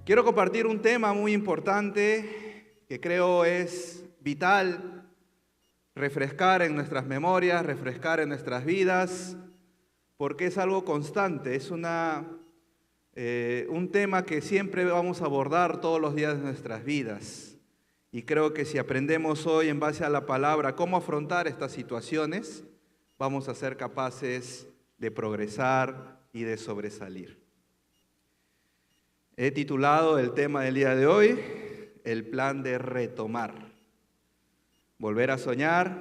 Quiero compartir un tema muy importante que creo es vital refrescar en nuestras memorias, refrescar en nuestras vidas, porque es algo constante, es un tema que siempre vamos a abordar todos los días de nuestras vidas. Y creo que si aprendemos hoy en base a la palabra cómo afrontar estas situaciones, vamos a ser capaces de progresar y de sobresalir. He titulado el tema del día de hoy, el plan de retomar. Volver a soñar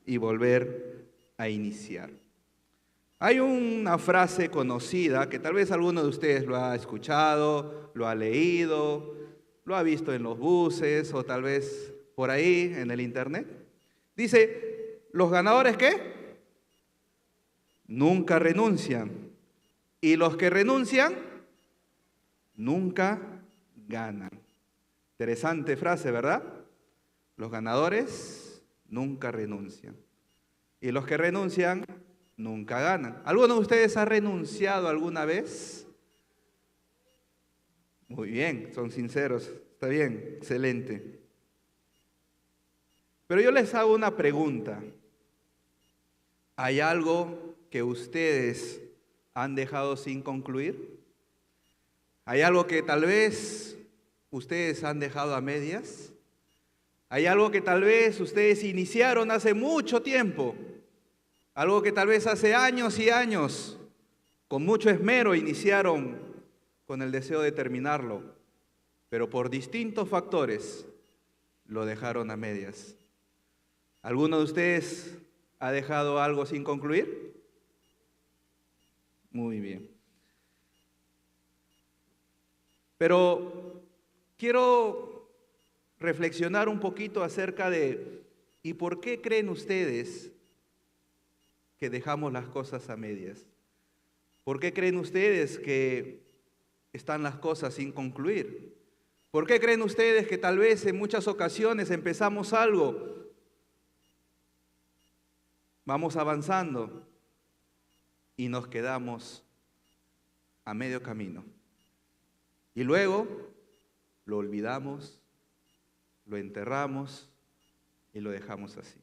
y volver a iniciar. Hay una frase conocida que tal vez alguno de ustedes lo ha escuchado, lo ha leído, lo ha visto en los buses o tal vez por ahí en el internet. Dice, ¿los ganadores qué? Nunca renuncian. Y los que renuncian nunca ganan. Interesante frase, ¿verdad? Los ganadores nunca renuncian. Y los que renuncian nunca ganan. ¿Alguno de ustedes ha renunciado alguna vez? Muy bien, son sinceros. Está bien, excelente. Pero yo les hago una pregunta. ¿Hay algo que ustedes han dejado sin concluir? ¿Hay algo que tal vez ustedes han dejado a medias? ¿Hay algo que tal vez ustedes iniciaron hace mucho tiempo? Algo que tal vez hace años y años, con mucho esmero, iniciaron con el deseo de terminarlo, pero por distintos factores lo dejaron a medias. ¿Alguno de ustedes ha dejado algo sin concluir? Muy bien. Pero quiero reflexionar un poquito acerca de ¿y por qué creen ustedes que dejamos las cosas a medias? ¿Por qué creen ustedes que están las cosas sin concluir? ¿Por qué creen ustedes que tal vez en muchas ocasiones empezamos algo, vamos avanzando y nos quedamos a medio camino? Y luego lo olvidamos, lo enterramos y lo dejamos así.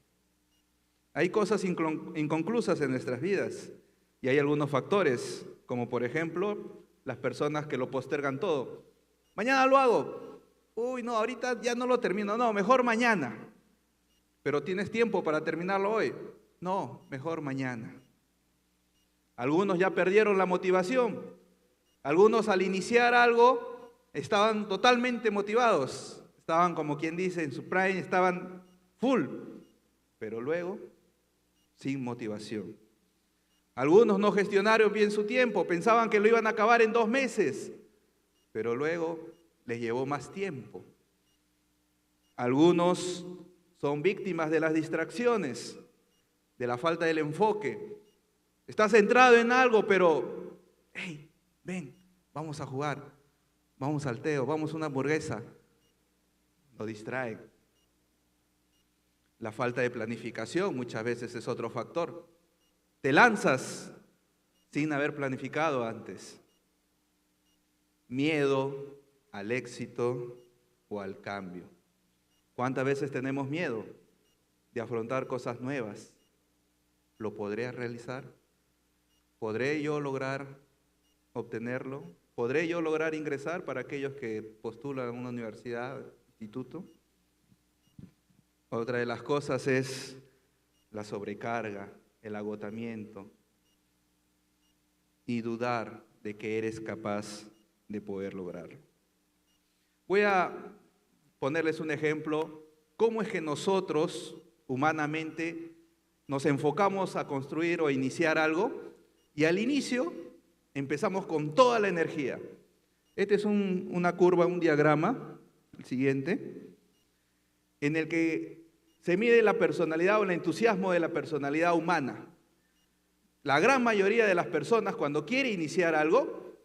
Hay cosas inconclusas en nuestras vidas y hay algunos factores, como por ejemplo, las personas que lo postergan todo. Mañana lo hago. Uy, no, ahorita ya no lo termino. No, mejor mañana. Pero ¿tienes tiempo para terminarlo hoy? No, mejor mañana. Algunos ya perdieron la motivación. Algunos al iniciar algo estaban totalmente motivados. Estaban, como quien dice, en su prime, estaban full. Pero luego sin motivación. Algunos no gestionaron bien su tiempo, pensaban que lo iban a acabar en 2 meses, pero luego les llevó más tiempo. Algunos son víctimas de las distracciones, de la falta del enfoque. Estás centrado en algo, pero, hey, ven, vamos a jugar, vamos al teo, vamos a una hamburguesa. Lo distraen. La falta de planificación muchas veces es otro factor. Te lanzas sin haber planificado antes. Miedo al éxito o al cambio. ¿Cuántas veces tenemos miedo de afrontar cosas nuevas? ¿Lo podré realizar? ¿Podré yo lograr obtenerlo? ¿Podré yo lograr ingresar para aquellos que postulan a una universidad, instituto? Otra de las cosas es la sobrecarga, el agotamiento y dudar de que eres capaz de poder lograrlo. Voy a ponerles un ejemplo. ¿Cómo es que nosotros, humanamente, nos enfocamos a construir o iniciar algo? Y al inicio empezamos con toda la energía. Este es una curva, un diagrama, el siguiente, en el que se mide la personalidad o el entusiasmo de la personalidad humana. La gran mayoría de las personas cuando quiere iniciar algo,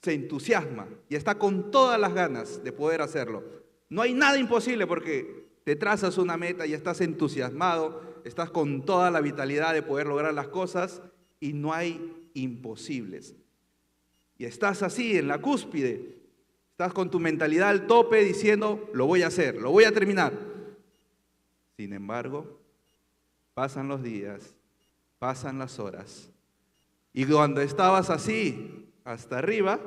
se entusiasma y está con todas las ganas de poder hacerlo. No hay nada imposible porque te trazas una meta y estás entusiasmado, estás con toda la vitalidad de poder lograr las cosas y no hay imposibles. Y estás así en la cúspide, Estás con tu mentalidad al tope diciendo, lo voy a hacer, lo voy a terminar. Sin embargo, pasan los días, pasan las horas. Y cuando estabas así, hasta arriba,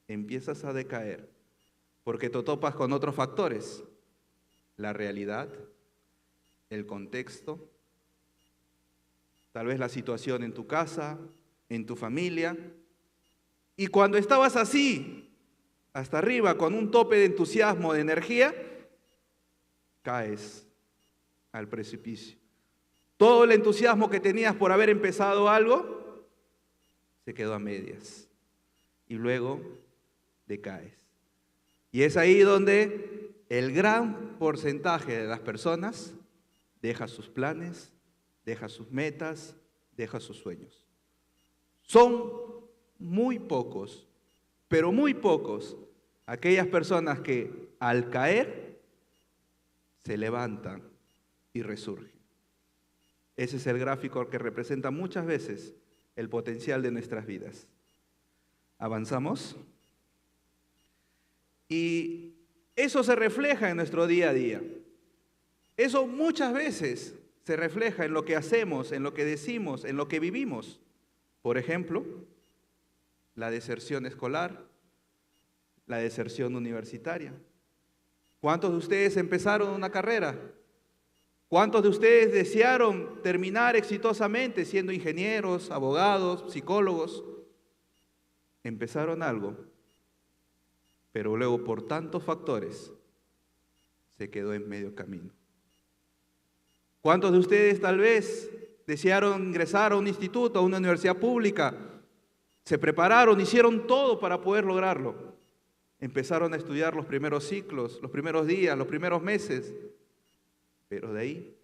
empiezas a decaer. Porque te topas con otros factores. La realidad, el contexto, tal vez la situación en tu casa, en tu familia. Y cuando estabas así, hasta arriba, con un tope de entusiasmo, de energía, caes al precipicio. Todo el entusiasmo que tenías por haber empezado algo, se quedó a medias. Y luego decaes. Y es ahí donde el gran porcentaje de las personas deja sus planes, deja sus metas, deja sus sueños. Son muy pocos, pero muy pocos, aquellas personas que al caer se levantan y resurgen. Ese es el gráfico que representa muchas veces el potencial de nuestras vidas. ¿Avanzamos? Y eso se refleja en nuestro día a día. Eso muchas veces se refleja en lo que hacemos, en lo que decimos, en lo que vivimos. Por ejemplo, la deserción escolar, la deserción universitaria. ¿Cuántos de ustedes empezaron una carrera? ¿Cuántos de ustedes desearon terminar exitosamente siendo ingenieros, abogados, psicólogos? Empezaron algo, pero luego por tantos factores se quedó en medio camino. ¿Cuántos de ustedes tal vez desearon ingresar a un instituto, a una universidad pública? Se prepararon, hicieron todo para poder lograrlo. Empezaron a estudiar los primeros ciclos, los primeros días, los primeros meses. Pero de ahí,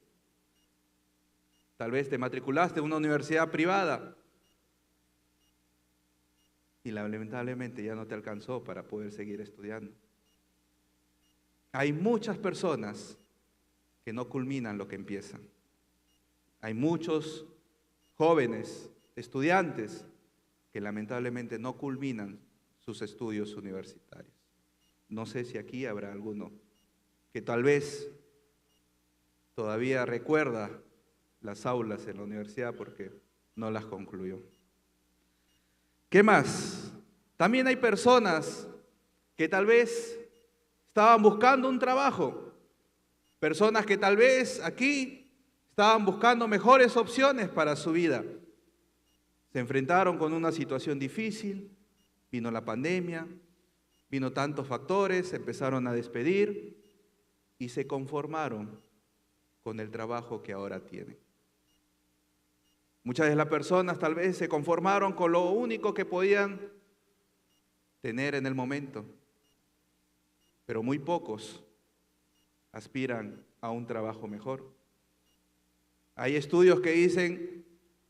tal vez te matriculaste en una universidad privada y lamentablemente ya no te alcanzó para poder seguir estudiando. Hay muchas personas que no culminan lo que empiezan. Hay muchos jóvenes, estudiantes, que lamentablemente no culminan sus estudios universitarios. No sé si aquí habrá alguno que tal vez todavía recuerda las aulas en la universidad porque no las concluyó. ¿Qué más? También hay personas que tal vez estaban buscando un trabajo, personas que tal vez aquí estaban buscando mejores opciones para su vida. Se enfrentaron con una situación difícil, vino la pandemia, vino tantos factores, se empezaron a despedir y se conformaron con el trabajo que ahora tienen. Muchas de las personas tal vez se conformaron con lo único que podían tener en el momento, pero muy pocos aspiran a un trabajo mejor. Hay estudios que dicen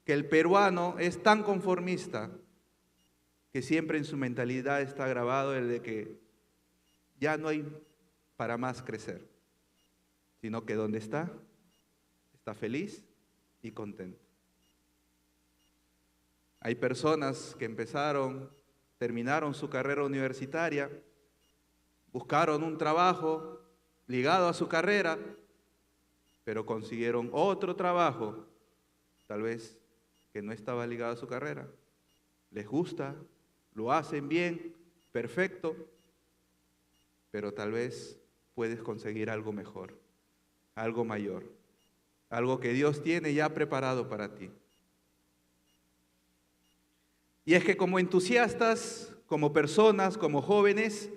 que el peruano es tan conformista que siempre en su mentalidad está grabado el de que ya no hay para más crecer, sino que donde está feliz y contento. Hay personas que terminaron su carrera universitaria, buscaron un trabajo ligado a su carrera, pero consiguieron otro trabajo, tal vez que no estaba ligado a su carrera. Les gusta, lo hacen bien, perfecto, pero tal vez puedes conseguir algo mejor, algo mayor, algo que Dios tiene ya preparado para ti. Y es que como entusiastas, como personas, como jóvenes,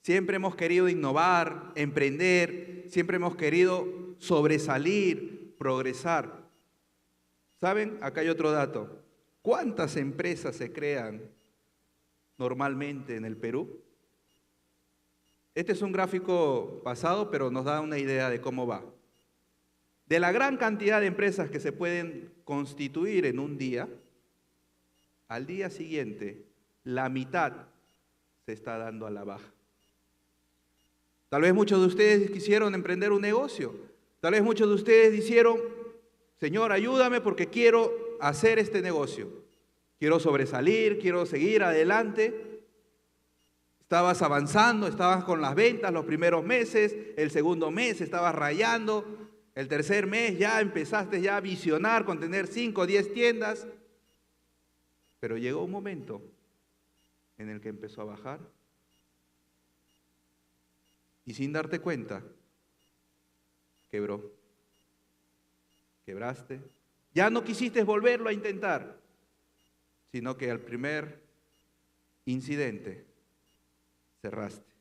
siempre hemos querido innovar, emprender, siempre hemos querido sobresalir, progresar. ¿Saben? Acá hay otro dato. ¿Cuántas empresas se crean normalmente en el Perú? Este es un gráfico pasado, pero nos da una idea de cómo va. De la gran cantidad de empresas que se pueden constituir en un día, al día siguiente, la mitad se está dando a la baja. Tal vez muchos de ustedes quisieron emprender un negocio. Tal vez muchos de ustedes dijeron, Señor, ayúdame porque quiero hacer este negocio. Quiero sobresalir, quiero seguir adelante. Estabas avanzando, estabas con las ventas los primeros meses, el segundo mes estabas rayando, el tercer mes ya empezaste ya a visionar con tener 5 o 10 tiendas, pero llegó un momento en el que empezó a bajar y sin darte cuenta, quebró. Quebraste. Ya no quisiste volverlo a intentar, sino que al primer incidente cerraste.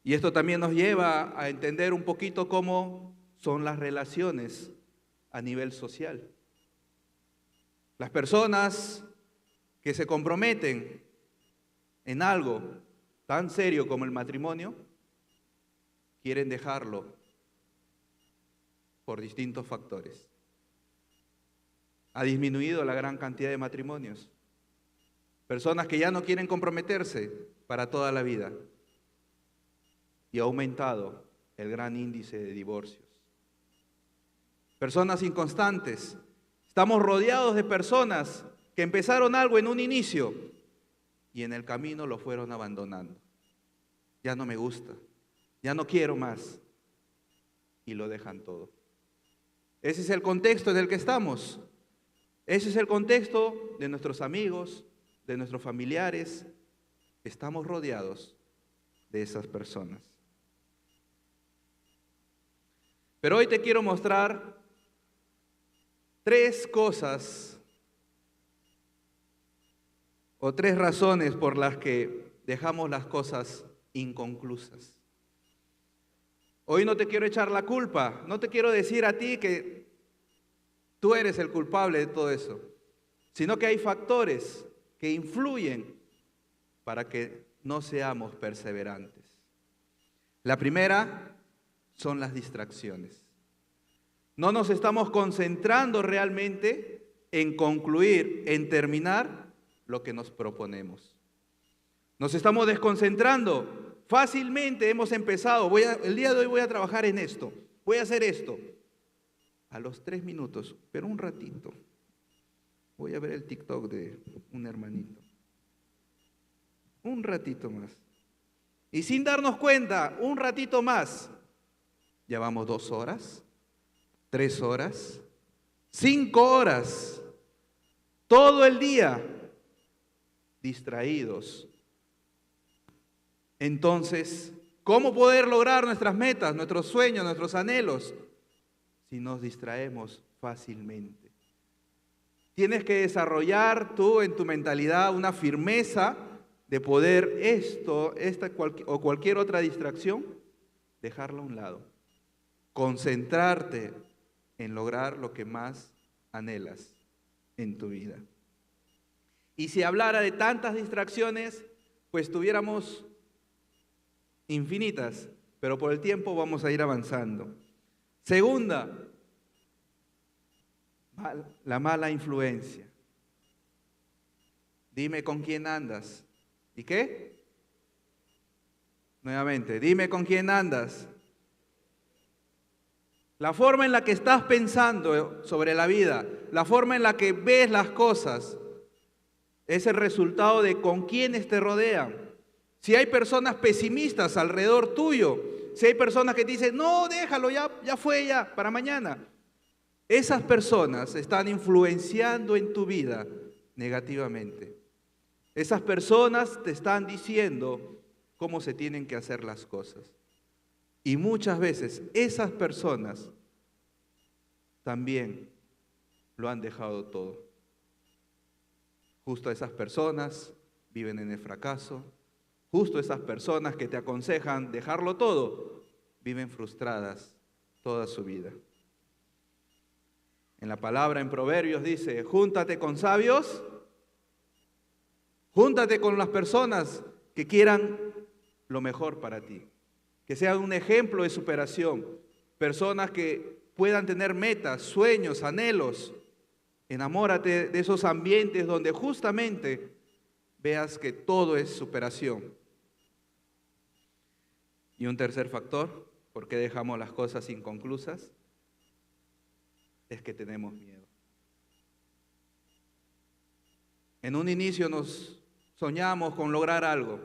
Y esto también nos lleva a entender un poquito cómo son las relaciones a nivel social. Las personas que se comprometen en algo tan serio como el matrimonio, quieren dejarlo por distintos factores. Ha disminuido la gran cantidad de matrimonios. Personas que ya no quieren comprometerse para toda la vida. Y ha aumentado el gran índice de divorcios. Personas inconstantes. Estamos rodeados de personas que empezaron algo en un inicio y en el camino lo fueron abandonando. Ya no me gusta, ya no quiero más. Y lo dejan todo. Ese es el contexto en el que estamos. Ese es el contexto de nuestros amigos, de nuestros familiares. Estamos rodeados de esas personas. Pero hoy te quiero mostrar 3 cosas o 3 razones por las que dejamos las cosas inconclusas. Hoy no te quiero echar la culpa, no te quiero decir a ti que tú eres el culpable de todo eso, sino que hay factores que influyen para que no seamos perseverantes. La primera son las distracciones. No nos estamos concentrando realmente en concluir, en terminar lo que nos proponemos. Nos estamos desconcentrando. Fácilmente hemos empezado, el día de hoy voy a trabajar en esto, voy a hacer esto. A los 3 minutos, pero un ratito, voy a ver el TikTok de un hermanito. Un ratito más. Y sin darnos cuenta, un ratito más. Ya vamos 2 horas, 3 horas, 5 horas, todo el día distraídos. Entonces, ¿cómo poder lograr nuestras metas, nuestros sueños, nuestros anhelos? Si nos distraemos fácilmente. Tienes que desarrollar tú en tu mentalidad una firmeza de poder o cualquier otra distracción, dejarla a un lado. Concentrarte en lograr lo que más anhelas en tu vida. Y si hablara de tantas distracciones, pues tuviéramos infinitas, pero por el tiempo vamos a ir avanzando. Segunda, la mala influencia. Dime con quién andas. ¿Y qué? Nuevamente, dime con quién andas. La forma en la que estás pensando sobre la vida, la forma en la que ves las cosas, es el resultado de con quiénes te rodean. Si hay personas pesimistas alrededor tuyo, si hay personas que te dicen, no, déjalo, ya fue, ya, para mañana. Esas personas están influenciando en tu vida negativamente. Esas personas te están diciendo cómo se tienen que hacer las cosas. Y muchas veces esas personas también lo han dejado todo. Justo esas personas viven en el fracaso. Justo esas personas que te aconsejan dejarlo todo, viven frustradas toda su vida. En la palabra en Proverbios dice, júntate con sabios, júntate con las personas que quieran lo mejor para ti, que sean un ejemplo de superación, personas que puedan tener metas, sueños, anhelos. Enamórate de esos ambientes donde justamente veas que todo es superación. Y un tercer factor, ¿por qué dejamos las cosas inconclusas? Es que tenemos miedo. En un inicio nos soñamos con lograr algo.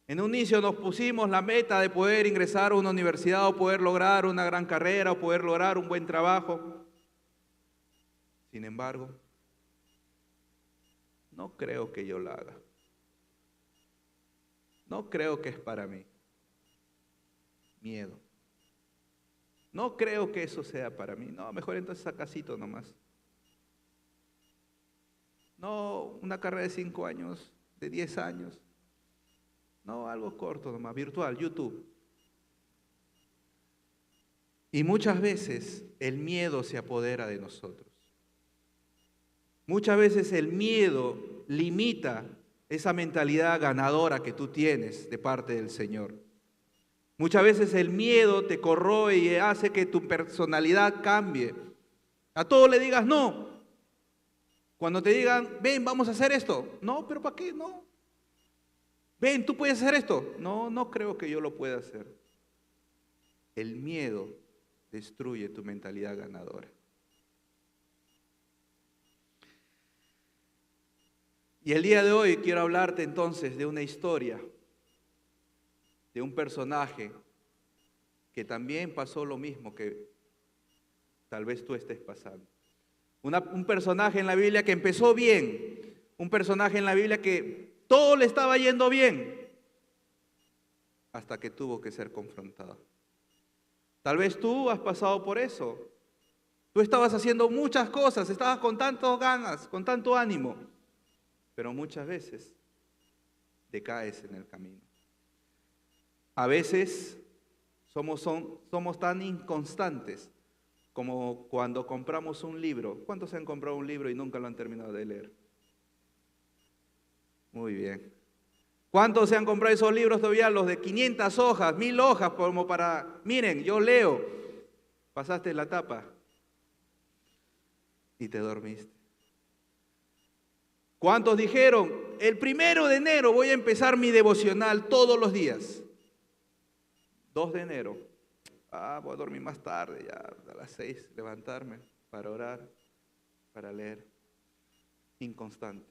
En un inicio nos pusimos la meta de poder ingresar a una universidad o poder lograr una gran carrera o poder lograr un buen trabajo. Sin embargo, no creo que yo la haga. No creo que es para mí. Miedo. No creo que eso sea para mí. No, mejor entonces a casito nomás. No, una carrera de 5 años, de 10 años. No, algo corto nomás, virtual, YouTube. Y muchas veces el miedo se apodera de nosotros. Muchas veces el miedo limita esa mentalidad ganadora que tú tienes de parte del Señor. Muchas veces el miedo te corroe y hace que tu personalidad cambie. A todo le digas no. Cuando te digan, ven, vamos a hacer esto. No, pero ¿para qué? No. Ven, ¿tú puedes hacer esto? No, no creo que yo lo pueda hacer. El miedo destruye tu mentalidad ganadora. Y el día de hoy quiero hablarte entonces de una historia, de un personaje que también pasó lo mismo que tal vez tú estés pasando. Un personaje en la Biblia que empezó bien, un personaje en la Biblia que todo le estaba yendo bien, hasta que tuvo que ser confrontado. Tal vez tú has pasado por eso. Tú estabas haciendo muchas cosas, estabas con tantas ganas, con tanto ánimo, pero muchas veces decaes en el camino. A veces somos tan inconstantes como cuando compramos un libro. ¿Cuántos se han comprado un libro y nunca lo han terminado de leer? Muy bien. ¿Cuántos se han comprado esos libros todavía, los de 500 hojas, 1000 hojas, como para, miren, yo leo? Pasaste la tapa y te dormiste. ¿Cuántos dijeron, el 1 de enero voy a empezar mi devocional todos los días? 2 de enero, voy a dormir más tarde, ya a las 6 levantarme para orar, para leer. Inconstantes.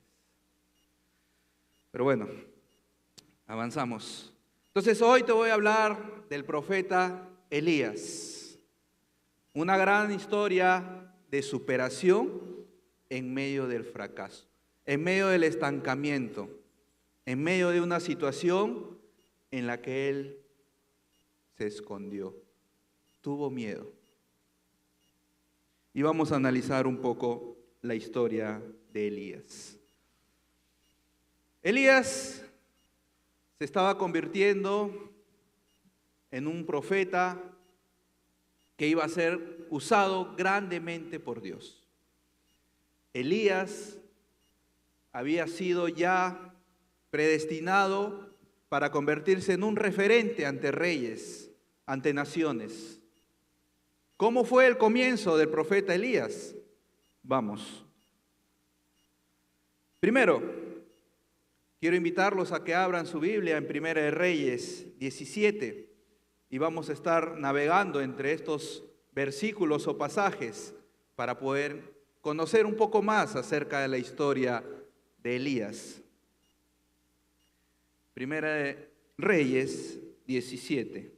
Pero bueno, avanzamos. Entonces hoy te voy a hablar del profeta Elías. Una gran historia de superación en medio del fracaso, en medio del estancamiento, en medio de una situación en la que él se escondió, tuvo miedo. Y vamos a analizar un poco la historia de Elías. Elías se estaba convirtiendo en un profeta que iba a ser usado grandemente por Dios. Elías había sido ya predestinado para convertirse en un referente ante reyes, ante naciones. ¿Cómo fue el comienzo del profeta Elías? Vamos. Primero, quiero invitarlos a que abran su Biblia en Primera de Reyes 17 y vamos a estar navegando entre estos versículos o pasajes para poder conocer un poco más acerca de la historia de Elías. Primera de Reyes 17.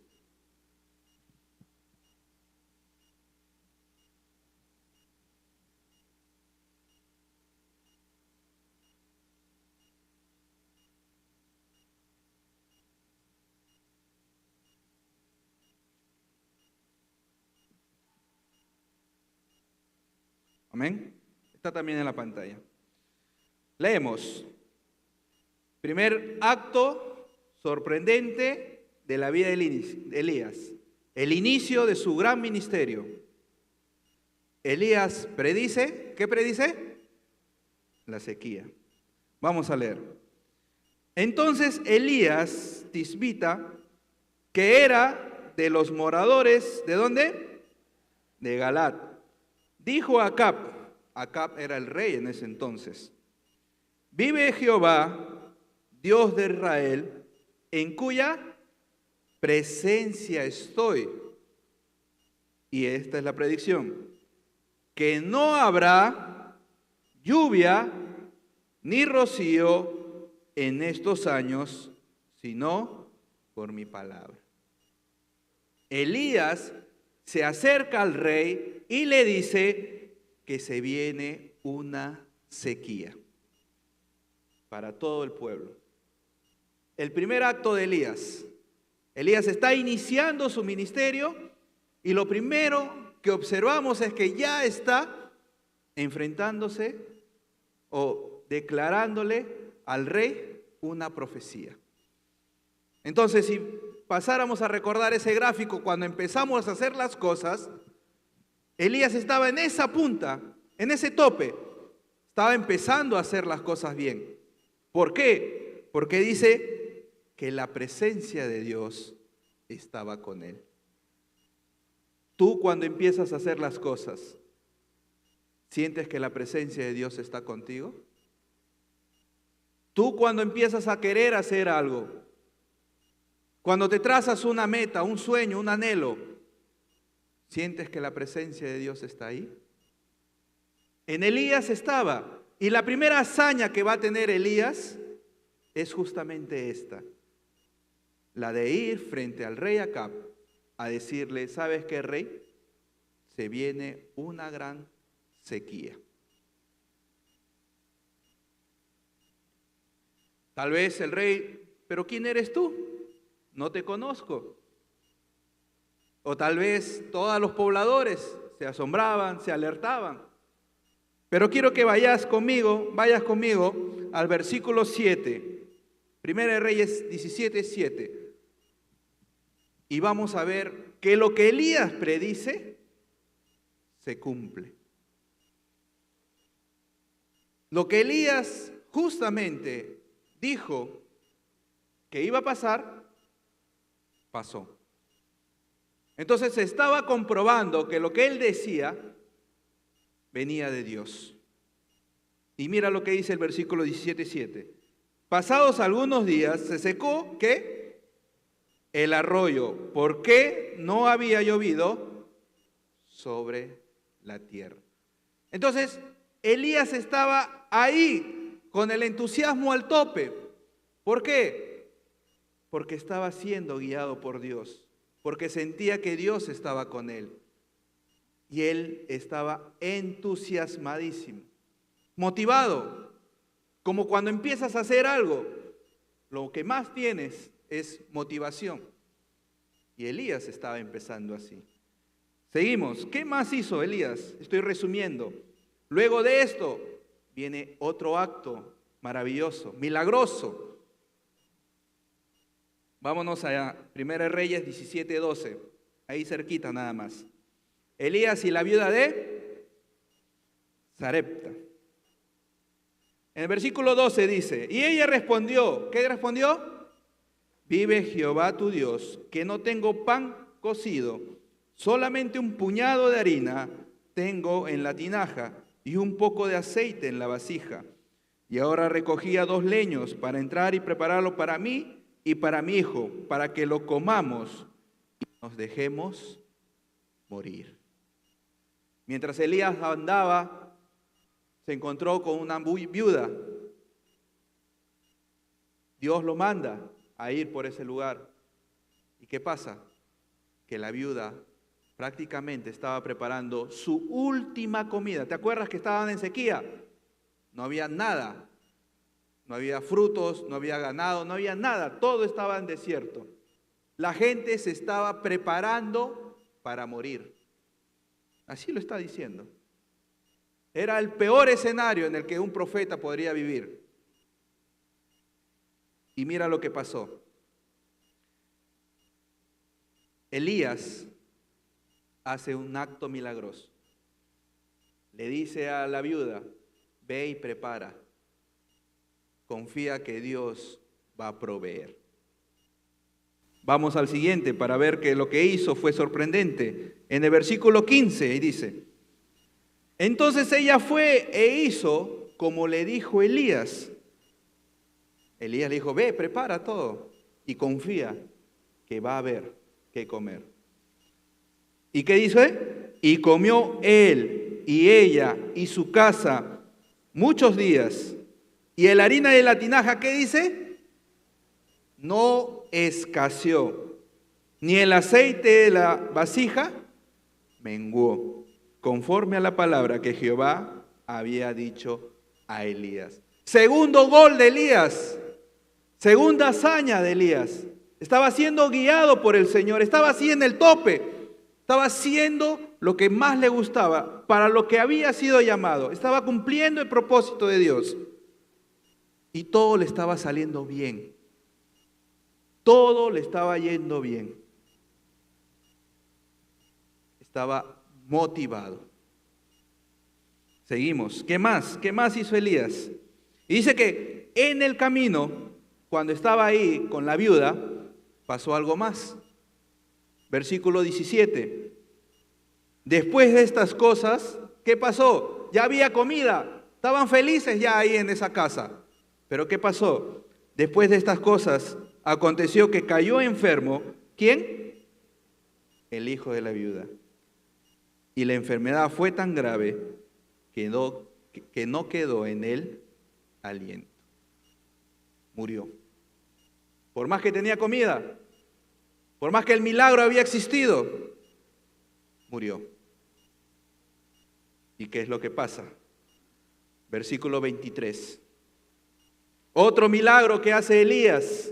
Amén. Está también en la pantalla. Leemos. Primer acto sorprendente de la vida de Elías. El inicio de su gran ministerio. Elías predice. ¿Qué predice? La sequía. Vamos a leer. Entonces Elías tisbita, que era de los moradores, ¿de dónde? De Galat, dijo a Acab era el rey en ese entonces: vive Jehová, Dios de Israel, en cuya presencia estoy. Y esta es la predicción: que no habrá lluvia ni rocío en estos años, sino por mi palabra. Elías se acerca al rey y le dice que se viene una sequía para todo el pueblo. El primer acto de Elías. Elías está iniciando su ministerio y lo primero que observamos es que ya está enfrentándose o declarándole al rey una profecía. Entonces, si pasáramos a recordar ese gráfico, cuando empezamos a hacer las cosas, Elías estaba en esa punta, en ese tope, estaba empezando a hacer las cosas bien. ¿Por qué? Porque dice que la presencia de Dios estaba con él. Tú, cuando empiezas a hacer las cosas, ¿sientes que la presencia de Dios está contigo? Tú, cuando empiezas a querer hacer algo, cuando te trazas una meta, un sueño, un anhelo, ¿sientes que la presencia de Dios está ahí? En Elías estaba. Y la primera hazaña que va a tener Elías es justamente esta. La de ir frente al rey Acab a decirle, ¿sabes qué, rey? Se viene una gran sequía. Tal vez el rey, ¿pero quién eres tú? No te conozco. O tal vez todos los pobladores se asombraban, se alertaban. Pero quiero que vayas conmigo al versículo 7. Primera de Reyes 17, 7. Y vamos a ver que lo que Elías predice se cumple. Lo que Elías justamente dijo que iba a pasar, pasó. Entonces se estaba comprobando que lo que él decía venía de Dios. Y mira lo que dice el versículo 17:7. Pasados algunos días se secó, ¿qué? El arroyo, porque no había llovido sobre la tierra. Entonces, Elías estaba ahí con el entusiasmo al tope. ¿Por qué? Porque estaba siendo guiado por Dios, porque sentía que Dios estaba con él. Y él estaba entusiasmadísimo, motivado, como cuando empiezas a hacer algo, lo que más tienes es motivación. Y Elías estaba empezando así. Seguimos. ¿Qué más hizo Elías? Estoy resumiendo. Luego de esto viene otro acto maravilloso, milagroso. Vámonos a 1 Reyes 17:12, ahí cerquita nada más. Elías y la viuda de Sarepta. En el versículo 12 dice, y ella respondió, ¿qué respondió? Vive Jehová tu Dios, que no tengo pan cocido, solamente un puñado de harina tengo en la tinaja y un poco de aceite en la vasija. Y ahora recogía 2 leños para entrar y prepararlo para mí y para mi hijo, para que lo comamos y nos dejemos morir. Mientras Elías andaba, se encontró con una viuda. Dios lo manda a ir por ese lugar. ¿Y qué pasa? Que la viuda prácticamente estaba preparando su última comida. ¿Te acuerdas que estaban en sequía? No había nada. No había frutos, no había ganado, no había nada. Todo estaba en desierto. La gente se estaba preparando para morir. Así lo está diciendo. Era el peor escenario en el que un profeta podría vivir. Y mira lo que pasó. Elías hace un acto milagroso. Le dice a la viuda, ve y prepara. Confía que Dios va a proveer. Vamos al siguiente para ver que lo que hizo fue sorprendente. En el versículo 15 dice, entonces ella fue e hizo como le dijo Elías. Elías le dijo, ve, prepara todo y confía que va a haber que comer. ¿Y qué dice? Y comió él y ella y su casa muchos días Y la harina de la tinaja, ¿qué dice? No escaseó, ni el aceite de la vasija menguó, conforme a la palabra que Jehová había dicho a Elías. Segundo gol de Elías, segunda hazaña de Elías. Estaba siendo guiado por el Señor, estaba así en el tope, estaba haciendo lo que más le gustaba, para lo que había sido llamado, estaba cumpliendo el propósito de Dios. Y todo le estaba saliendo bien, todo le estaba yendo bien. Estaba motivado. Seguimos. ¿Qué más? ¿Qué más hizo Elías? Y dice que en el camino, cuando estaba ahí con la viuda, pasó algo más. Versículo 17. Después de estas cosas, ¿qué pasó? Ya había comida. Estaban felices ya ahí en esa casa. Pero ¿qué pasó? Después de estas cosas, aconteció que cayó enfermo. ¿Quién? El hijo de la viuda. Y la enfermedad fue tan grave que no quedó en él aliento. Murió. Por más que tenía comida, por más que el milagro había existido, murió. ¿Y qué es lo que pasa? Versículo 23. Otro milagro que hace Elías.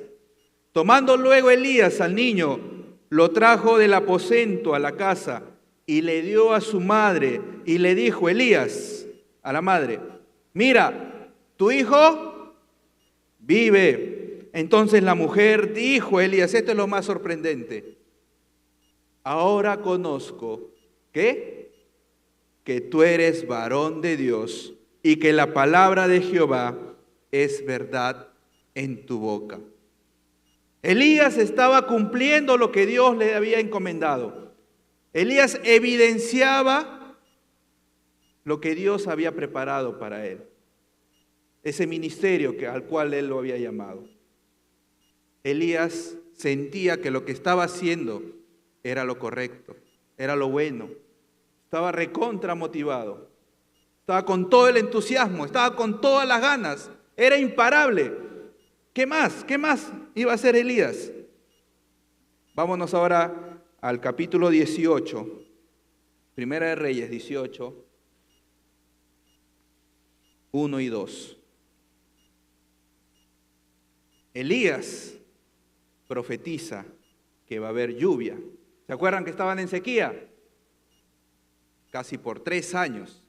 Tomando luego Elías al niño, lo trajo del aposento a la casa y le dio a su madre y le dijo Elías a la madre: mira, tu hijo vive. Entonces la mujer dijo a Elías, esto es lo más sorprendente: ahora conozco que tú eres varón de Dios y que la palabra de Jehová es verdad en tu boca. Elías estaba cumpliendo lo que Dios le había encomendado. Elías evidenciaba lo que Dios había preparado para él, ese ministerio al cual él lo había llamado. Elías sentía que lo que estaba haciendo era lo correcto, era lo bueno. Estaba recontra motivado, estaba con todo el entusiasmo, estaba con todas las ganas, era imparable. ¿Qué más? ¿Qué más iba a hacer Elías? Vámonos ahora al capítulo 18, Primera de Reyes 18, 1 y 2. Elías profetiza que va a haber lluvia. ¿Se acuerdan que estaban en sequía? Casi por 3 años.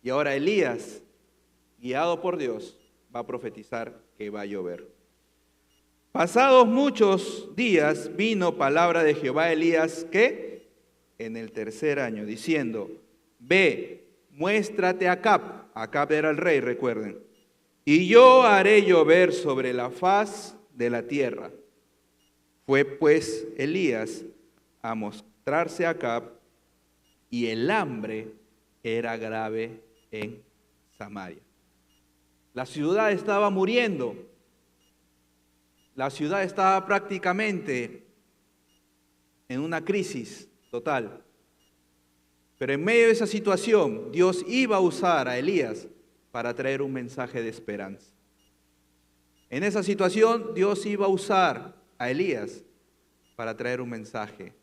Y ahora Elías, guiado por Dios, va a profetizar que va a llover. Pasados muchos días vino palabra de Jehová a Elías, que en el 3er año, diciendo: ve, muéstrate a Acab. Acab era el rey, recuerden. Y yo haré llover sobre la faz de la tierra. Fue pues Elías a mostrarse a Acab, y el hambre era grave en Samaria. La ciudad estaba muriendo. La ciudad estaba prácticamente en una crisis total. Pero en medio de esa situación, Dios iba a usar a Elías para traer un mensaje de esperanza. En esa situación, Dios iba a usar a Elías para traer un mensaje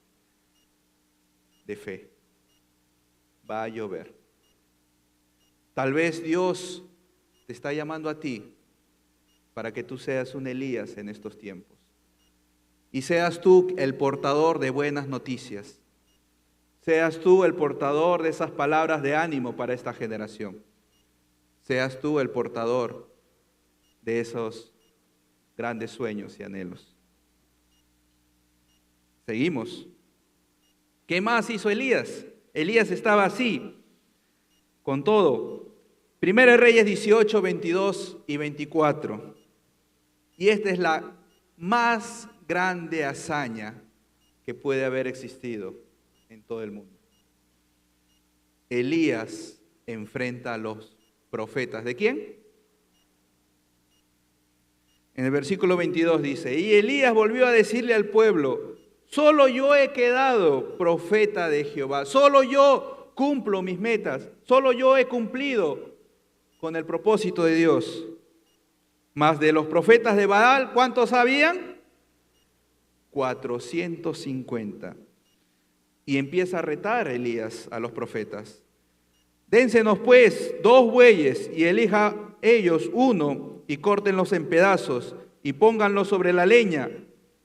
de fe. Va a llover. Tal vez Dios te está llamando a ti para que tú seas un Elías en estos tiempos. Y seas tú el portador de buenas noticias. Seas tú el portador de esas palabras de ánimo para esta generación. Seas tú el portador de esos grandes sueños y anhelos. Seguimos. ¿Qué más hizo Elías? Elías estaba así, con todo. Primera de Reyes 18, 22 y 24. Y esta es la más grande hazaña que puede haber existido en todo el mundo. Elías enfrenta a los profetas. ¿De quién? En el versículo 22 dice: y Elías volvió a decirle al pueblo: solo yo he quedado profeta de Jehová, solo yo cumplo mis metas, solo yo he cumplido con el propósito de Dios. Mas de los profetas de Baal, ¿cuántos habían? 450. Y empieza a retar Elías a los profetas. Dénsenos pues 2 bueyes y elija ellos uno y córtenlos en pedazos y pónganlos sobre la leña,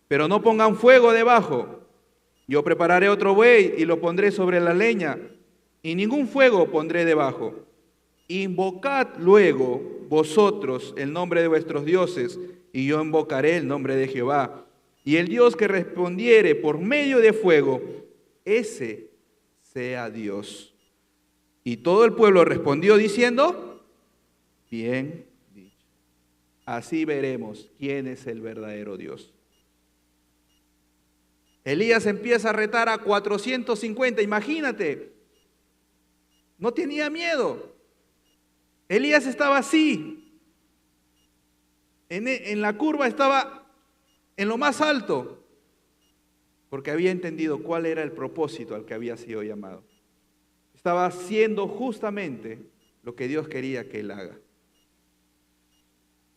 pero no pongan fuego debajo. Yo prepararé otro buey y lo pondré sobre la leña y ningún fuego pondré debajo. Invocad luego vosotros el nombre de vuestros dioses y yo invocaré el nombre de Jehová. Y el Dios que respondiere por medio de fuego, ese sea Dios. Y todo el pueblo respondió diciendo, bien dicho. Así veremos quién es el verdadero Dios. Elías empieza a retar a 450, imagínate, no tenía miedo. Elías estaba así, en la curva estaba en lo más alto, porque había entendido cuál era el propósito al que había sido llamado. Estaba haciendo justamente lo que Dios quería que él haga.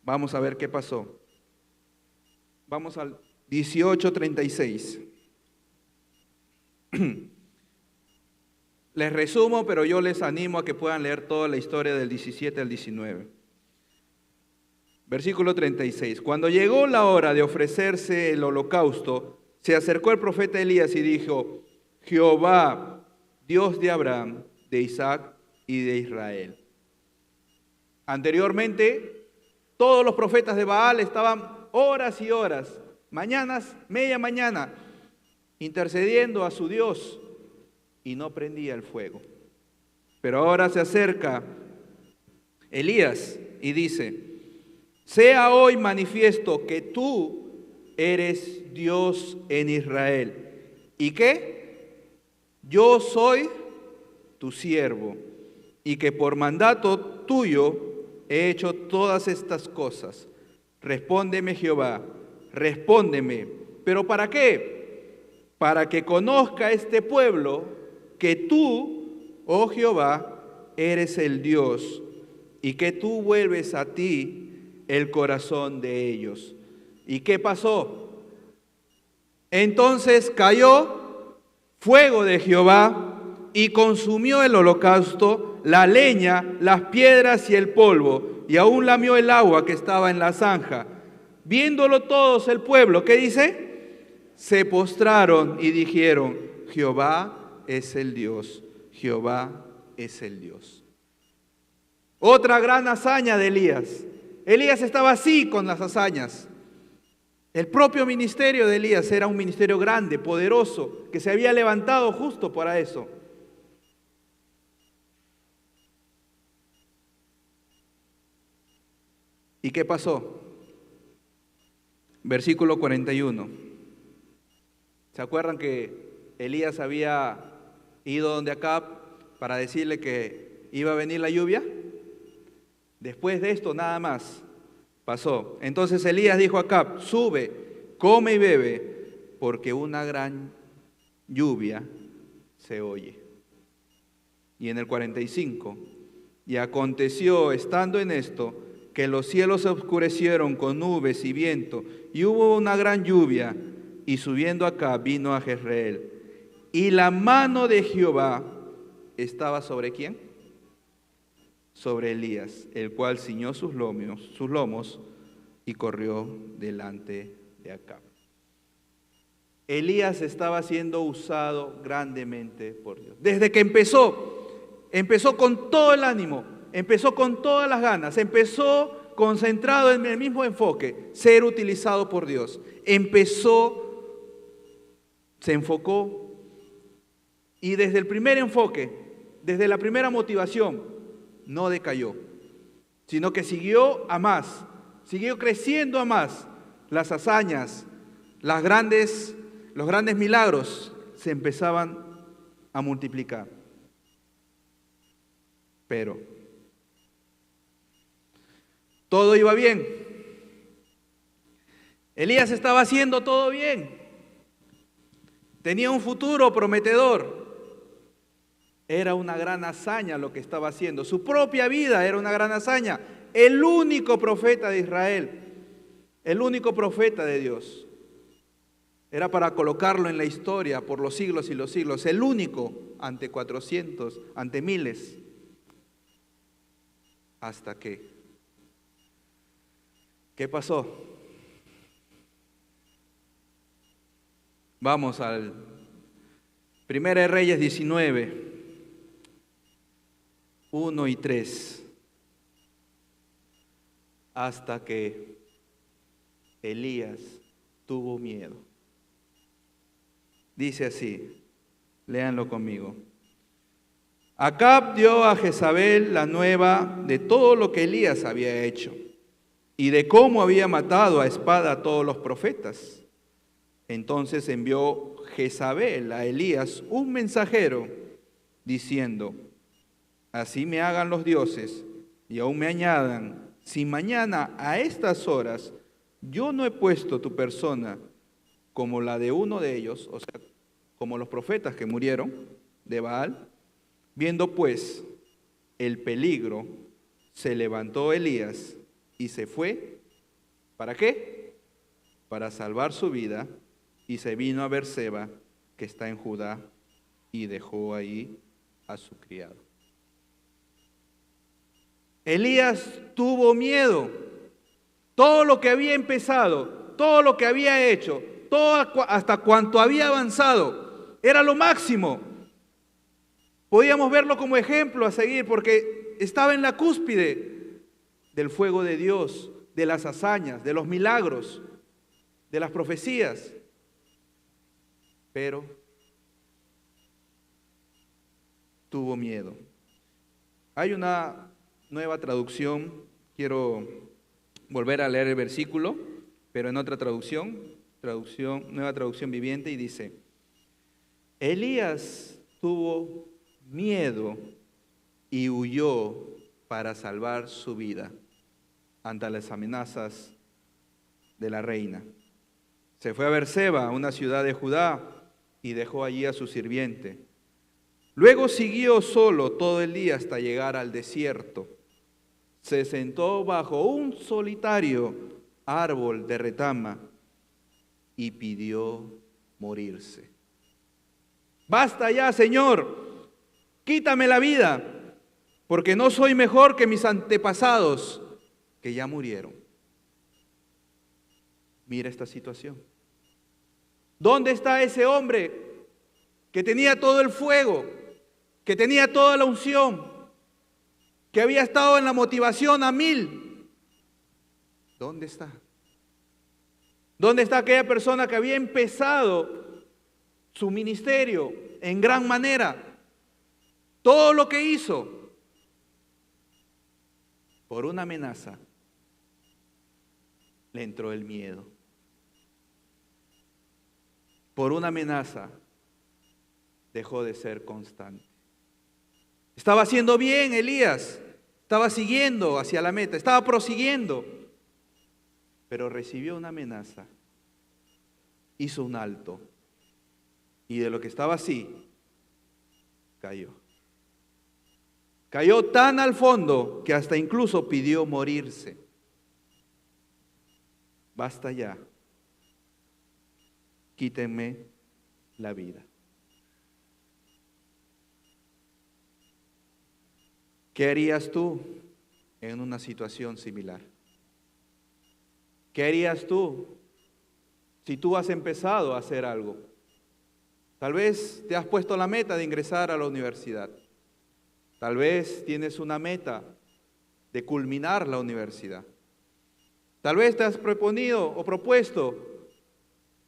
Vamos a ver qué pasó. Vamos al 18:36. Les resumo, pero yo les animo a que puedan leer toda la historia del 17 al 19. Versículo 36. Cuando llegó la hora de ofrecerse el holocausto, se acercó el profeta Elías y dijo, Jehová, Dios de Abraham, de Isaac y de Israel. Anteriormente, todos los profetas de Baal estaban horas y horas, mañanas, media mañana, intercediendo a su Dios y no prendía el fuego. Pero ahora se acerca Elías y dice, sea hoy manifiesto que tú eres Dios en Israel. ¿Y qué? Yo soy tu siervo y que por mandato tuyo he hecho todas estas cosas. Respóndeme, Jehová, respóndeme. ¿Pero para qué? Para que conozca este pueblo que tú, oh Jehová, eres el Dios y que tú vuelves a ti el corazón de ellos. ¿Y qué pasó? Entonces cayó fuego de Jehová y consumió el holocausto, la leña, las piedras y el polvo, y aún lamió el agua que estaba en la zanja. Viéndolo todos el pueblo, ¿qué dice? Se postraron y dijeron, Jehová es el Dios, Jehová es el Dios. Otra gran hazaña de Elías. Elías estaba así con las hazañas. El propio ministerio de Elías era un ministerio grande, poderoso, que se había levantado justo para eso. ¿Y qué pasó? Versículo 41. ¿Se acuerdan que Elías había ido donde Acab para decirle que iba a venir la lluvia? Después de esto nada más pasó. Entonces Elías dijo a Acab, sube, come y bebe, porque una gran lluvia se oye. Y en el 45, y aconteció estando en esto, que los cielos se oscurecieron con nubes y viento, y hubo una gran lluvia, y subiendo Acab vino a Jezreel. Y la mano de Jehová estaba ¿sobre quién? Sobre Elías, el cual ciñó sus lomos y corrió delante de Acab. Elías estaba siendo usado grandemente por Dios. Desde que empezó con todo el ánimo, empezó con todas las ganas, empezó concentrado en el mismo enfoque, ser utilizado por Dios. Se enfocó y desde el primer enfoque, desde la primera motivación, no decayó, sino que siguió a más, siguió creciendo a más. Las hazañas, los grandes milagros se empezaban a multiplicar. Pero todo iba bien. Elías estaba haciendo todo bien. Tenía un futuro prometedor. Era una gran hazaña lo que estaba haciendo. Su propia vida era una gran hazaña. el único profeta de Israel, el único profeta de Dios. Era para colocarlo en la historia por los siglos y los siglos, el único ante 400, ante miles. Hasta que, ¿qué pasó? Vamos al 1 de Reyes 19, 1 y 3. Hasta que Elías tuvo miedo. Dice así, léanlo conmigo. Acab dio a Jezabel la nueva de todo lo que Elías había hecho y de cómo había matado a espada a todos los profetas. Entonces envió Jezabel a Elías un mensajero diciendo: así me hagan los dioses y aún me añadan, si mañana a estas horas yo no he puesto tu persona como la de uno de ellos, o sea, como los profetas que murieron de Baal. Viendo pues el peligro, se levantó Elías y se fue. ¿Para qué? Para salvar su vida, y se vino a Berseba, que está en Judá, y dejó ahí a su criado. Elías tuvo miedo. Todo lo que había empezado, todo lo que había hecho, todo hasta cuanto había avanzado, era lo máximo. Podíamos verlo como ejemplo a seguir porque estaba en la cúspide del fuego de Dios, de las hazañas, de los milagros, de las profecías. Pero tuvo miedo. Hay una nueva traducción, quiero volver a leer el versículo, pero en otra traducción, nueva traducción viviente, y dice: Elías tuvo miedo y huyó para salvar su vida ante las amenazas de la reina. Se fue a Berseba, una ciudad de Judá, y dejó allí a su sirviente. Luego siguió solo todo el día hasta llegar al desierto. Se sentó bajo un solitario árbol de retama y pidió morirse. Basta ya, Señor, quítame la vida, porque no soy mejor que mis antepasados, que ya murieron. Mira esta situación. ¿Dónde está ese hombre que tenía todo el fuego, que tenía toda la unción, que había estado en la motivación a 1000? ¿Dónde está? ¿Dónde está aquella persona que había empezado su ministerio en gran manera? Todo lo que hizo por una amenaza, le entró el miedo. Por una amenaza dejó de ser constante. Estaba haciendo bien Elías, estaba siguiendo hacia la meta, estaba prosiguiendo, pero recibió una amenaza, hizo un alto, y de lo que estaba así, cayó. Cayó tan al fondo que hasta incluso pidió morirse. Basta ya. Quítenme la vida. ¿Qué harías tú en una situación similar? ¿Qué harías tú si tú has empezado a hacer algo? Tal vez te has puesto la meta de ingresar a la universidad. Tal vez tienes una meta de culminar la universidad. Tal vez te has proponido o propuesto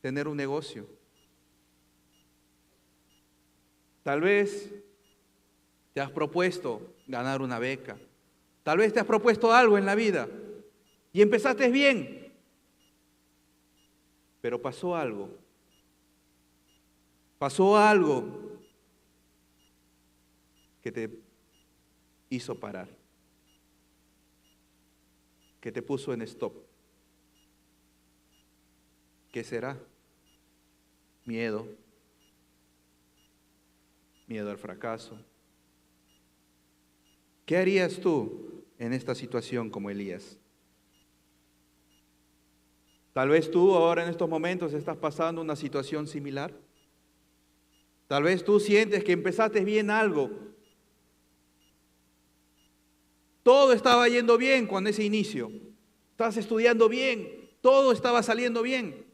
tener un negocio. Tal vez te has propuesto ganar una beca. Tal vez te has propuesto algo en la vida y empezaste bien, pero pasó algo. Pasó algo que te hizo parar, que te puso en stop. ¿Qué será? Miedo. Miedo al fracaso. ¿Qué harías tú en esta situación como Elías. Tal vez tú ahora en estos momentos estás pasando una situación similar. Tal vez tú sientes que empezaste bien algo. Todo estaba yendo bien con ese inicio. Estás estudiando bien, todo estaba saliendo bien.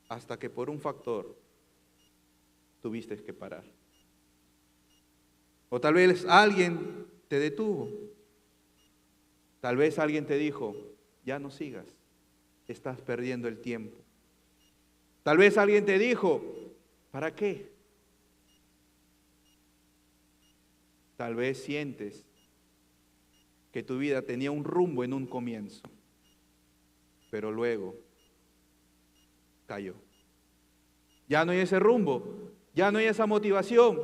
Hasta que por un factor tuviste que parar. O tal vez alguien te detuvo. Tal vez alguien te dijo, ya no sigas, estás perdiendo el tiempo. Tal vez alguien te dijo, ¿para qué? Tal vez sientes que tu vida tenía un rumbo en un comienzo, pero luego cayó. Ya no hay ese rumbo, ya no hay esa motivación,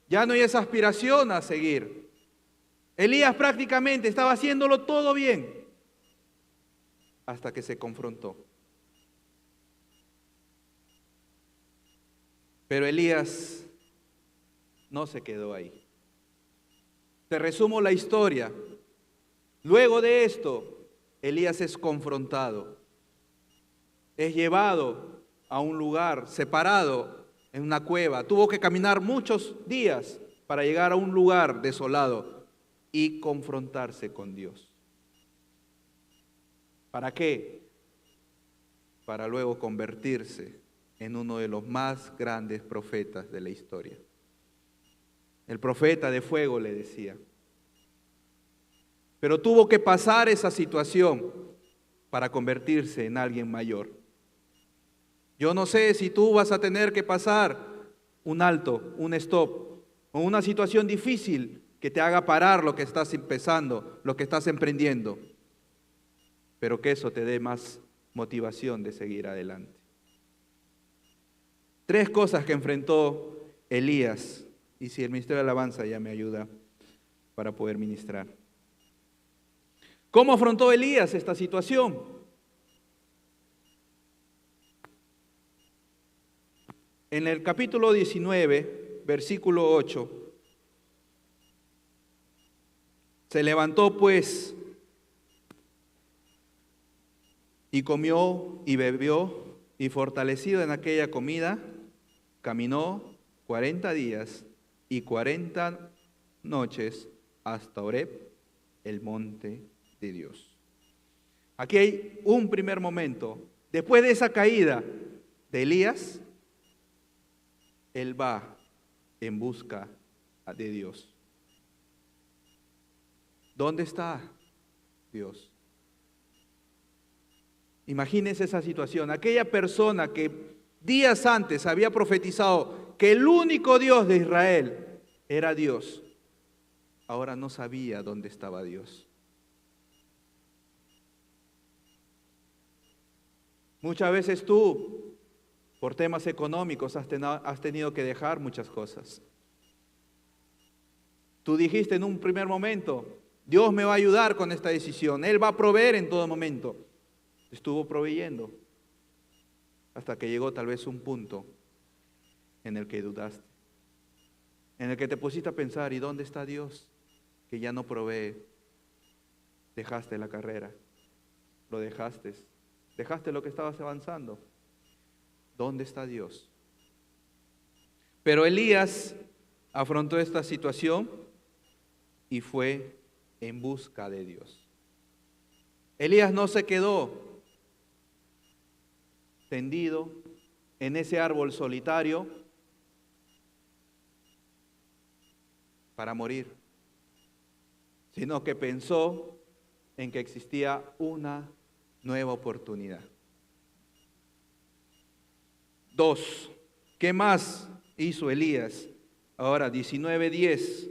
ya no hay esa aspiración a seguir. Elías prácticamente estaba haciéndolo todo bien hasta que se confrontó. Pero Elías no se quedó ahí. Te resumo la historia. Luego de esto, Elías es confrontado. Es llevado a un lugar separado en una cueva. Tuvo que caminar muchos días para llegar a un lugar desolado y confrontarse con Dios. ¿Para qué? Para luego convertirse en uno de los más grandes profetas de la historia. El profeta de fuego le decía. Pero tuvo que pasar esa situación para convertirse en alguien mayor. Yo no sé si tú vas a tener que pasar un alto, un stop, o una situación difícil que te haga parar lo que estás empezando, lo que estás emprendiendo, pero que eso te dé más motivación de seguir adelante. 3 cosas que enfrentó Elías, y si el ministerio de alabanza ya me ayuda para poder ministrar. ¿Cómo afrontó Elías esta situación? En el capítulo 19, versículo 8, se levantó pues y comió y bebió, y fortalecido en aquella comida, caminó 40 días y 40 noches hasta Horeb, el monte de Dios. Aquí hay un primer momento. Después de esa caída de Elías, él va en busca de Dios. ¿Dónde está Dios? Imagínense esa situación. Aquella persona que días antes había profetizado que el único Dios de Israel era Dios, ahora no sabía dónde estaba Dios. Muchas veces tú, por temas económicos, has tenido que dejar muchas cosas. Tú dijiste en un primer momento, Dios me va a ayudar con esta decisión, Él va a proveer en todo momento. Estuvo proveyendo hasta que llegó tal vez un punto en el que dudaste, en el que te pusiste a pensar, ¿y dónde está Dios? Que ya no provee. Dejaste la carrera, lo dejaste lo que estabas avanzando. ¿Dónde está Dios? Pero Elías afrontó esta situación y fue en busca de Dios. Elías no se quedó tendido en ese árbol solitario para morir, sino que pensó en que existía una nueva oportunidad. 2. ¿Qué más hizo Elías? Ahora 19:10.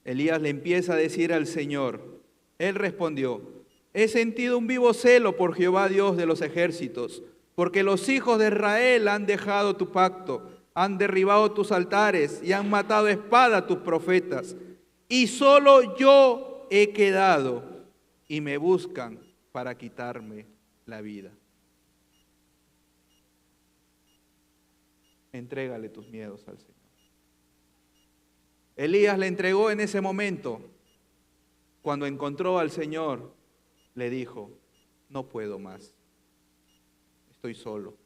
Elías le empieza a decir al Señor. Él respondió: he sentido un vivo celo por Jehová Dios de los ejércitos, porque los hijos de Israel han dejado tu pacto, han derribado tus altares y han matado a espada a tus profetas. Y solo yo he quedado y me buscan para quitarme la vida. Entrégale tus miedos al Señor. Elías le entregó en ese momento. Cuando encontró al Señor, le dijo: no puedo más, estoy solo.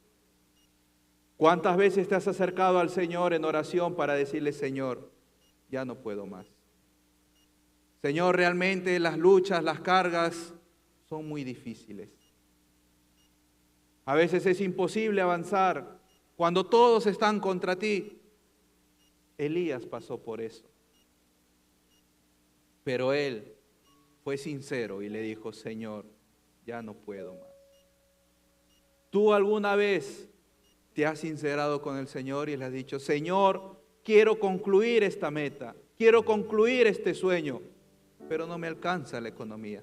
¿Cuántas veces te has acercado al Señor en oración para decirle: Señor, ya no puedo más? Señor, realmente las luchas, las cargas son muy difíciles. A veces es imposible avanzar cuando todos están contra ti. Elías pasó por eso. Pero él fue sincero y le dijo: Señor, ya no puedo más. ¿Tú alguna vez te has sincerado con el Señor y le has dicho: Señor, quiero concluir esta meta, quiero concluir este sueño, pero no me alcanza la economía?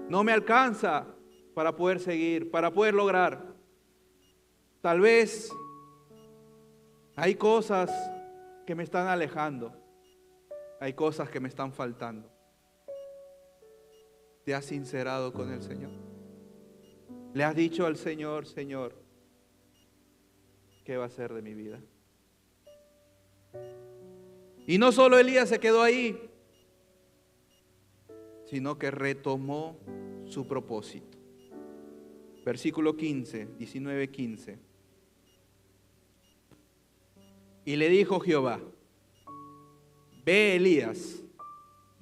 No me alcanza para poder seguir, para poder lograr. Tal vez hay cosas que me están alejando, hay cosas que me están faltando. ¿Te has sincerado con el Señor? ¿Le has dicho al Señor: Señor, ¿qué va a hacer de mi vida? Y no solo Elías se quedó ahí, sino que retomó su propósito. Versículo 15, 19-15. Y le dijo Jehová: ve, Elías,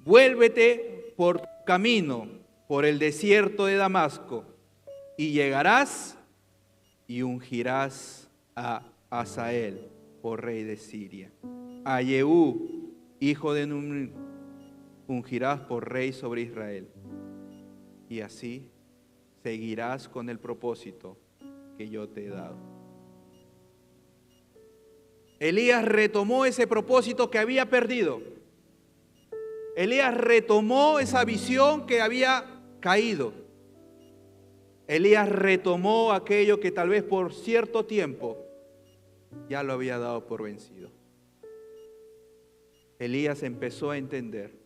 vuélvete por tu camino, por el desierto de Damasco, y llegarás y ungirás a Hazael por rey de Siria. A Jehú, hijo de Numri, ungirás por rey sobre Israel. Y así seguirás con el propósito que yo te he dado. Elías retomó ese propósito que había perdido. Elías retomó esa visión que había caído. Elías retomó aquello que tal vez por cierto tiempo ya lo había dado por vencido. Elías empezó a entender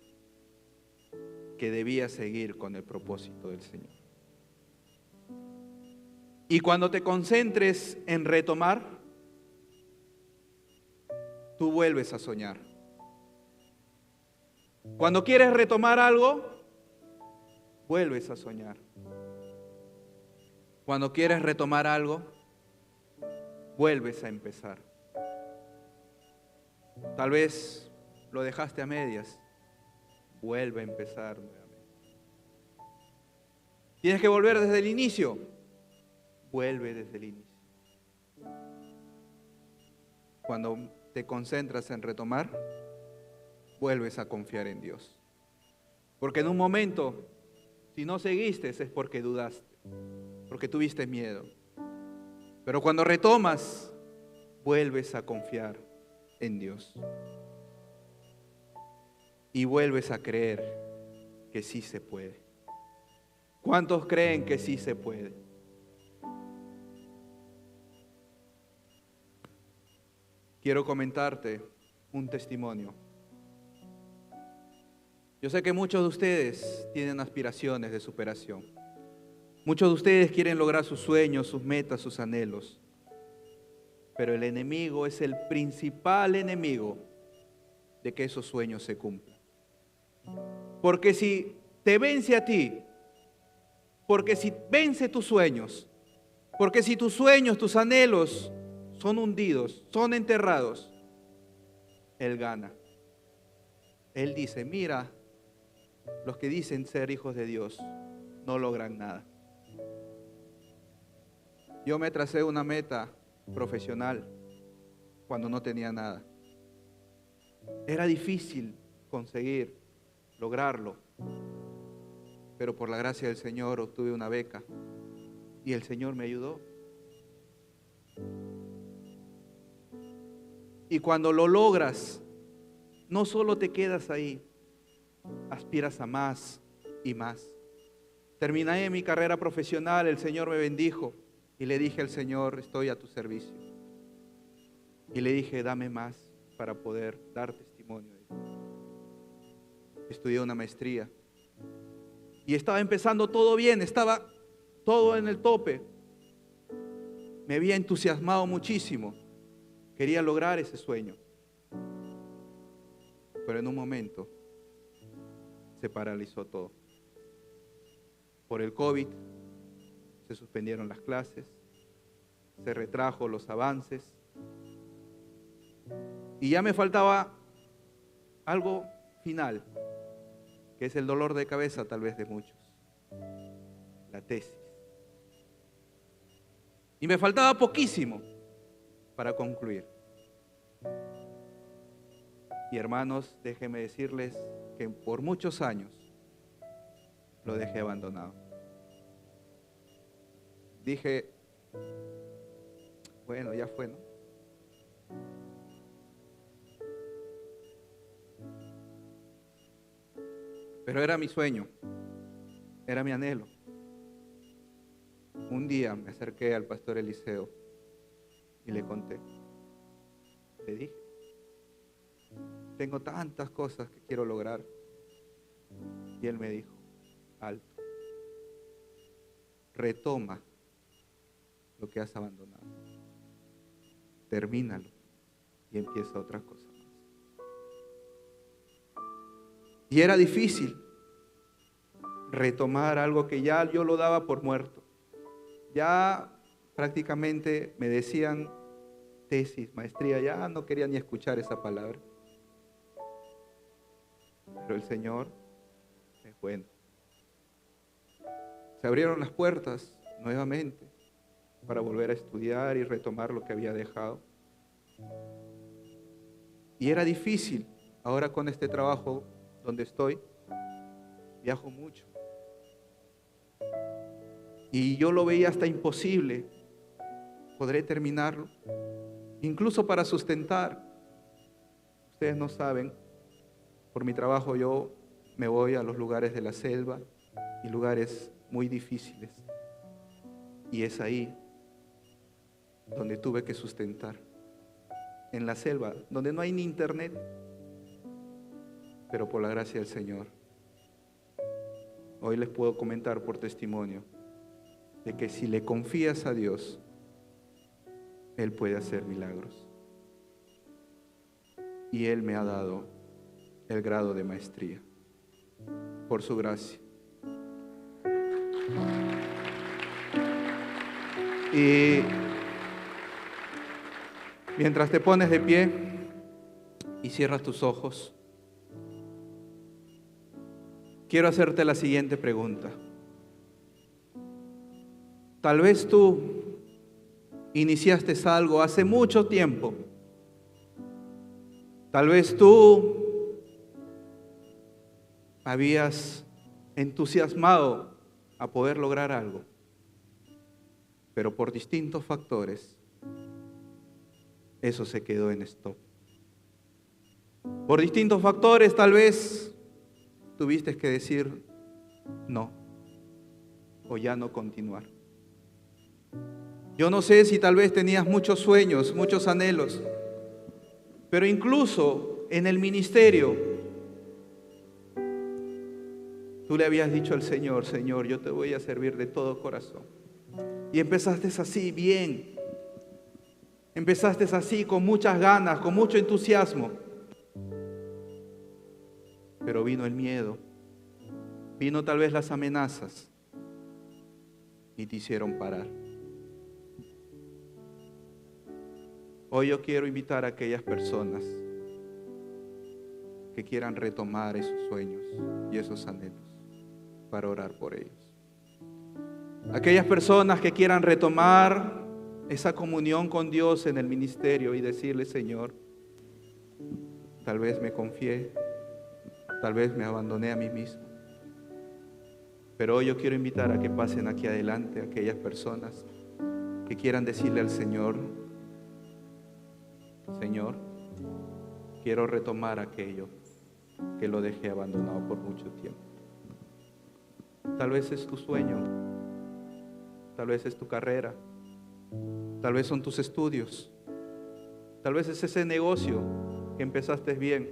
que debía seguir con el propósito del Señor. Y cuando te concentres en retomar, tú vuelves a soñar. Cuando quieres retomar algo, vuelves a soñar. Cuando quieres retomar algo, vuelves a empezar. Tal vez lo dejaste a medias, vuelve a empezar nuevamente. Tienes que volver desde el inicio, vuelve desde el inicio. Cuando te concentras en retomar, vuelves a confiar en Dios. Porque en un momento, si no seguiste, es porque dudaste, porque tuviste miedo. Pero cuando retomas, vuelves a confiar en Dios. Y vuelves a creer que sí se puede. ¿Cuántos creen que sí se puede? Quiero comentarte un testimonio. Yo sé que muchos de ustedes tienen aspiraciones de superación. Muchos de ustedes quieren lograr sus sueños, sus metas, sus anhelos. Pero el enemigo es el principal enemigo de que esos sueños se cumplan. Porque si te vence a ti, porque si vence tus sueños, porque si tus sueños, tus anhelos son hundidos, son enterrados, Él gana. Él dice: mira, los que dicen ser hijos de Dios no logran nada. Yo me tracé una meta profesional cuando no tenía nada. Era difícil conseguir lograrlo, pero por la gracia del Señor obtuve una beca y el Señor me ayudó. Y cuando lo logras, no solo te quedas ahí, aspiras a más y más. Terminé mi carrera profesional, el Señor me bendijo y le dije al Señor: estoy a tu servicio. Y le dije: dame más para poder dar testimonio de ti. Estudié una maestría y estaba empezando todo bien, estaba todo en el tope. Me había entusiasmado muchísimo, quería lograr ese sueño. Pero en un momento se paralizó todo. Por el COVID se suspendieron las clases, se retrajo los avances y ya me faltaba algo final, que es el dolor de cabeza tal vez de muchos, la tesis. Y me faltaba poquísimo para concluir. Y hermanos, déjenme decirles que por muchos años lo dejé abandonado. Dije, bueno, ya fue, ¿no? Pero era mi sueño, era mi anhelo. Un día me acerqué al pastor Eliseo y le conté. Le dije, tengo tantas cosas que quiero lograr. Y él me dijo, alto, retoma lo que has abandonado, termínalo y empieza otra cosa más. Y era difícil retomar algo que ya yo lo daba por muerto. Ya prácticamente me decían tesis, maestría, ya no quería ni escuchar esa palabra. Pero el Señor es bueno. Se abrieron las puertas nuevamente para volver a estudiar y retomar lo que había dejado. Y era difícil. Ahora con este trabajo donde estoy, viajo mucho. Y yo lo veía hasta imposible. ¿Podré terminarlo? Incluso para sustentar. Ustedes no saben, por mi trabajo yo me voy a los lugares de la selva y lugares muy difíciles. Y es ahí donde tuve que sustentar. En la selva, donde no hay ni internet. Pero por la gracia del Señor, hoy les puedo comentar por testimonio de que si le confías a Dios, Él puede hacer milagros. Y Él me ha dado el grado de maestría, por su gracia. Y mientras te pones de pie y cierras tus ojos, quiero hacerte la siguiente pregunta. Tal vez tú iniciaste algo hace mucho tiempo. Tal vez tú habías entusiasmado a poder lograr algo, pero por distintos factores eso se quedó en stop. Por distintos factores tal vez tuviste que decir no o ya no continuar. Yo no sé si tal vez tenías muchos sueños, muchos anhelos, pero incluso en el ministerio tú le habías dicho al Señor, Señor, yo te voy a servir de todo corazón. Y empezaste así bien, empezaste así con muchas ganas, con mucho entusiasmo, pero vino el miedo, vino tal vez las amenazas y te hicieron parar. Hoy yo quiero invitar a aquellas personas que quieran retomar esos sueños y esos anhelos para orar por ellos. Aquellas personas que quieran retomar esa comunión con Dios en el ministerio y decirle, Señor, tal vez me confié, tal vez me abandoné a mí mismo. Pero hoy yo quiero invitar a que pasen aquí adelante a aquellas personas que quieran decirle al Señor, Señor, quiero retomar aquello que lo dejé abandonado por mucho tiempo. Tal vez es tu sueño, tal vez es tu carrera, tal vez son tus estudios, tal vez es ese negocio que empezaste bien,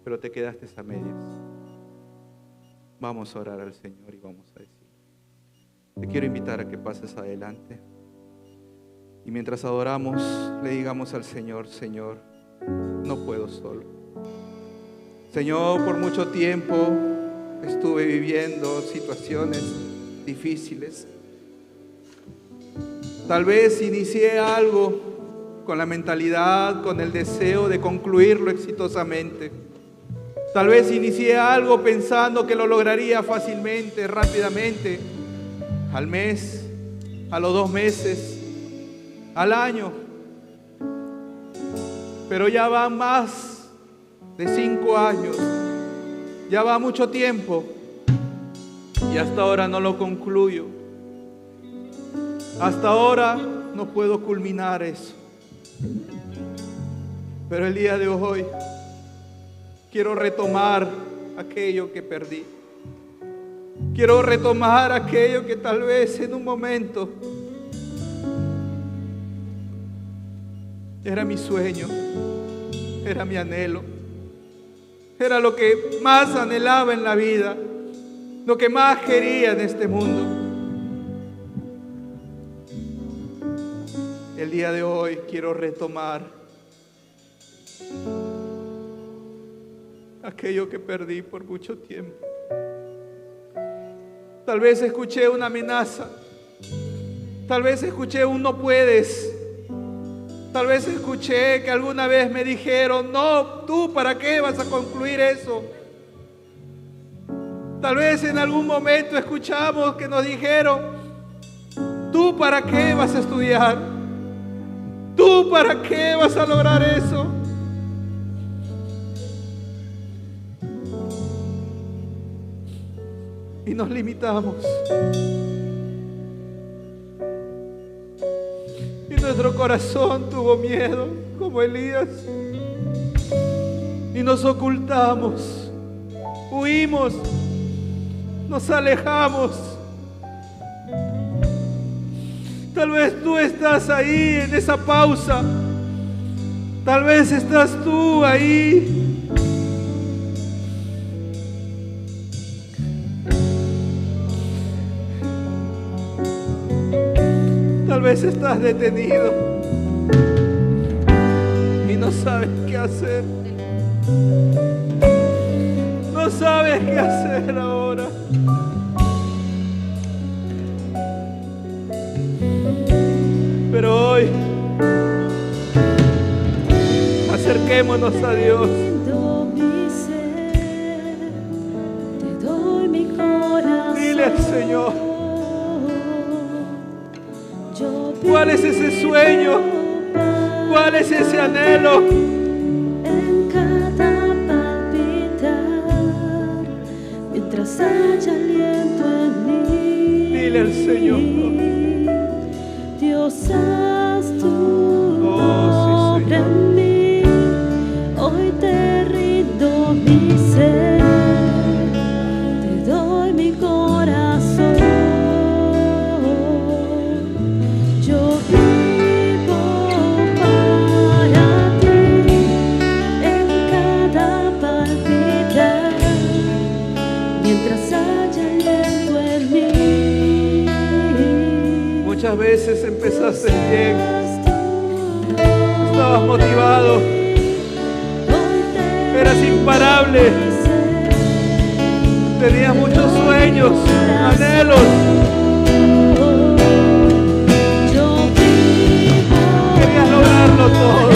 pero te quedaste a medias. Vamos a orar al Señor y vamos a decir, te quiero invitar a que pases adelante. Y mientras adoramos, le digamos al Señor, Señor, no puedo solo. Señor, por mucho tiempo estuve viviendo situaciones difíciles. Tal vez inicié algo con la mentalidad, con el deseo de concluirlo exitosamente. Tal vez inicié algo pensando que lo lograría fácilmente, rápidamente, al mes, a los 2 meses, al año. Pero ya van más de 5 años, ya va mucho tiempo y hasta ahora no lo concluyo. Hasta ahora no puedo culminar eso. Pero el día de hoy quiero retomar aquello que perdí. Quiero retomar aquello que tal vez en un momento era mi sueño, era mi anhelo, era lo que más anhelaba en la vida, lo que más quería en este mundo. El día de hoy quiero retomar aquello que perdí por mucho tiempo. Tal vez escuché una amenaza, tal vez escuché un no puedes, tal vez escuché que alguna vez me dijeron, no, tú para qué vas a concluir eso. Tal vez en algún momento escuchamos que nos dijeron, tú para qué vas a estudiar, tú para qué vas a lograr eso. Y nos limitamos. Y nuestro corazón tuvo miedo, como Elías. Y nos ocultamos, huimos, nos alejamos. Tal vez tú estás ahí en esa pausa. Tal vez estás tú ahí. Tal vez estás detenido y no sabes qué hacer. No sabes qué hacer ahora. Pero hoy acerquémonos a Dios. Dile al Señor, ¿cuál es ese sueño? ¿Cuál es ese anhelo? En cada palpitar, mientras haya aliento en mí. Dile al Señor, Dios, haz tu oh, sí, obra en mí. Hoy te rindo mi ser, te doy mi corazón. Yo vivo para ti en cada palpitar, mientras haya aliento en mí. muchas veces empezaste bien, estabas motivado, eras imparable, tenías muchos sueños, anhelos, querías lograrlo todo.